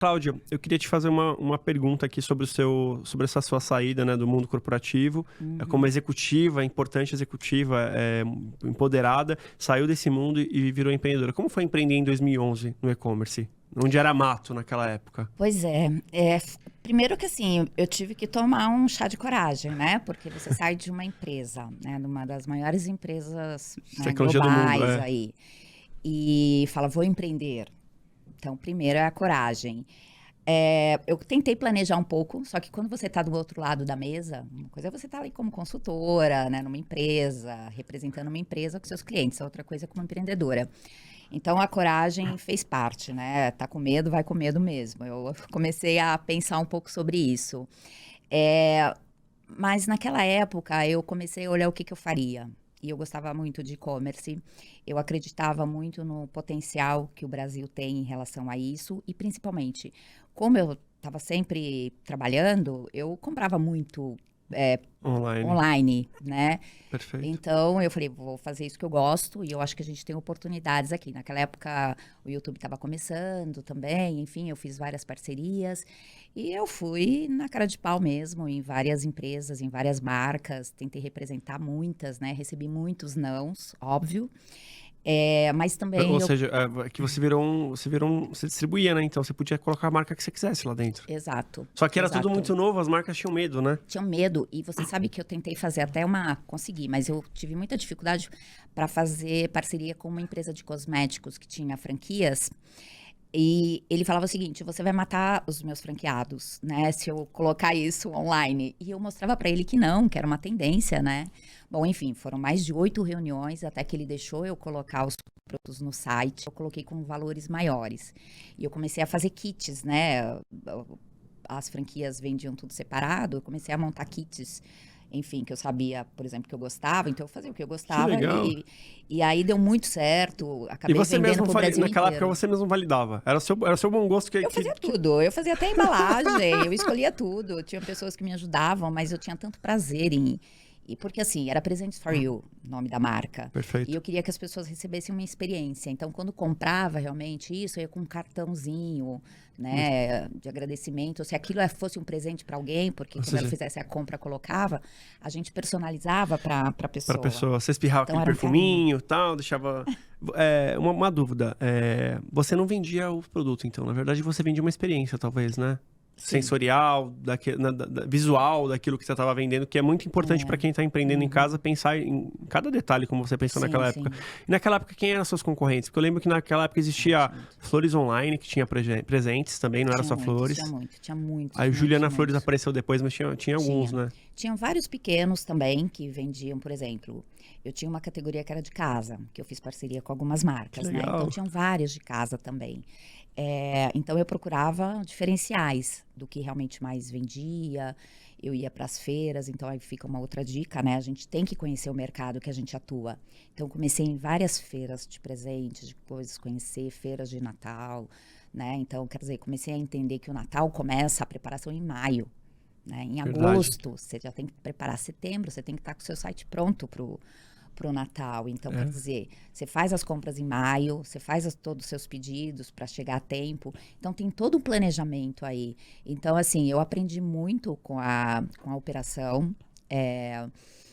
Cláudia, eu queria te fazer uma pergunta aqui sobre essa sua saída, né, do mundo corporativo. Como executiva, importante executiva, empoderada, saiu desse mundo e virou empreendedora. Como foi empreender em 2011 no e-commerce? Onde era mato naquela época? Pois primeiro que assim, eu tive que tomar um chá de coragem, né? Porque você sai de uma empresa, né? De uma das maiores empresas, né, Tecnologia do mundo, globais aí, e fala, vou empreender. Então, primeiro é a coragem. Eu tentei planejar um pouco, só que quando você está do outro lado da mesa, uma coisa é você estar ali como consultora, né, numa empresa, representando uma empresa com seus clientes, outra coisa é como empreendedora. Então, a coragem fez parte, né? Tá com medo, vai com medo mesmo. Eu comecei a pensar um pouco sobre isso. Mas naquela época, eu comecei a olhar o que eu faria. E eu gostava muito de e-commerce, eu acreditava muito no potencial que o Brasil tem em relação a isso, e principalmente, como eu estava sempre trabalhando, eu comprava muito online, né? Perfeito. Então, eu falei, vou fazer isso que eu gosto, e eu acho que a gente tem oportunidades aqui. Naquela época, o YouTube estava começando também, enfim, eu fiz várias parcerias, e eu fui na cara de pau mesmo, em várias empresas, em várias marcas, tentei representar muitas, né? Recebi muitos nãos, óbvio. Mas também... Ou seja, que você você distribuía, né? Então você podia colocar a marca que você quisesse lá dentro. Exato. Só que era exato. tudo muito novo, as marcas tinham medo, né? Tinham medo, e você sabe que eu tentei fazer até consegui, mas eu tive muita dificuldade para fazer parceria com uma empresa de cosméticos que tinha franquias. E ele falava o seguinte, você vai matar os meus franqueados, né, se eu colocar isso online. E eu mostrava para ele que não, que era uma tendência, né. Bom, enfim, foram mais de 8 reuniões até que ele deixou eu colocar os produtos no site. Eu coloquei com valores maiores. E eu comecei a fazer kits, né. As franquias vendiam tudo separado, eu comecei a montar kits, enfim, que eu sabia, por exemplo, que eu gostava, então eu fazia o que eu gostava. E aí deu muito certo, acabei vendendo pro Brasil naquela inteiro. época você mesmo validava, era o seu bom gosto que... Eu fazia tudo, eu fazia até embalagem, eu escolhia tudo, tinha pessoas que me ajudavam, mas eu tinha tanto prazer porque assim, era Presents for You, o nome da marca. Perfeito. E eu queria que as pessoas recebessem uma experiência. Então, quando comprava realmente isso, eu ia com um cartãozinho, né, de agradecimento. Se aquilo fosse um presente para alguém, porque quando ela fizesse a compra, colocava, a gente personalizava para a pessoa. Para a pessoa. Você espirrava aquele perfuminho e tal, deixava... uma dúvida, você não vendia o produto, então. Na verdade, você vendia uma experiência, talvez, né? Sim. Sensorial, visual daquilo que você estava vendendo, que é muito importante para quem está empreendendo em casa, pensar em cada detalhe como você pensou naquela época. E naquela época, quem eram seus concorrentes? Porque eu lembro que naquela época existia Flores Online, que tinha presentes também, não era só flores. Tinha muito. Aí Juliana Flores apareceu depois, mas tinha alguns, né? Tinham vários pequenos também que vendiam, por exemplo, eu tinha uma categoria que era de casa, que eu fiz parceria com algumas marcas, né? Então tinham várias de casa também. Então eu procurava diferenciais do que realmente mais vendia, eu ia para as feiras, então aí fica uma outra dica, né? A gente tem que conhecer o mercado que a gente atua. Então comecei em várias feiras de presentes, de coisas, conhecer feiras de Natal, né? Então, quer dizer, comecei a entender que o Natal começa a preparação em maio, né? Em agosto, você já tem que preparar setembro, você tem que estar com o seu site pronto pro Natal. Então, quer dizer, você faz as compras em maio, você faz todos os seus pedidos para chegar a tempo. Então, tem todo um planejamento aí. Então, assim, eu aprendi muito com a operação.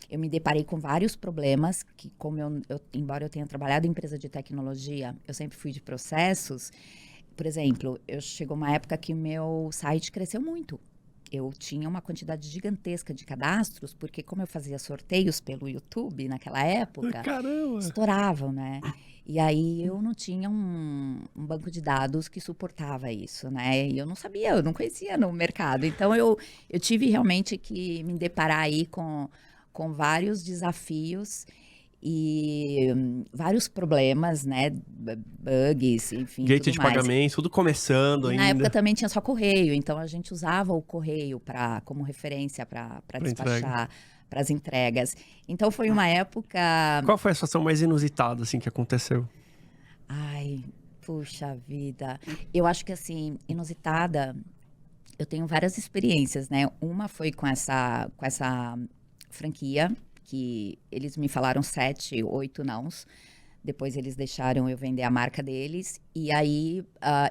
Eu me deparei com vários problemas, que como embora eu tenha trabalhado em empresa de tecnologia, eu sempre fui de processos. Por exemplo, chegou uma época que o meu site cresceu muito. Eu tinha uma quantidade gigantesca de cadastros, porque como eu fazia sorteios pelo YouTube naquela época, estouravam, né? E aí eu não tinha um banco de dados que suportava isso, né? E eu não sabia, eu não conhecia no mercado. Então eu tive realmente que me deparar aí com vários desafios e vários problemas, né, bugs, enfim, Gateway de pagamento, tudo começando ainda. Na época também tinha só correio, então a gente usava o correio como referência para despachar, para as entregas. Então foi uma época... Qual foi a situação mais inusitada, assim, que aconteceu? Ai, puxa vida. Eu acho que, assim, inusitada, eu tenho várias experiências, né? Uma foi com essa franquia, que eles me falaram 7, 8 nãos. Depois eles deixaram eu vender a marca deles. E aí,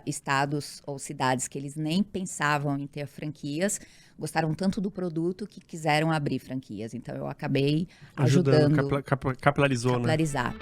estados ou cidades que eles nem pensavam em ter franquias, gostaram tanto do produto que quiseram abrir franquias. Então, eu acabei ajudando capilarizou, capilarizar. Né?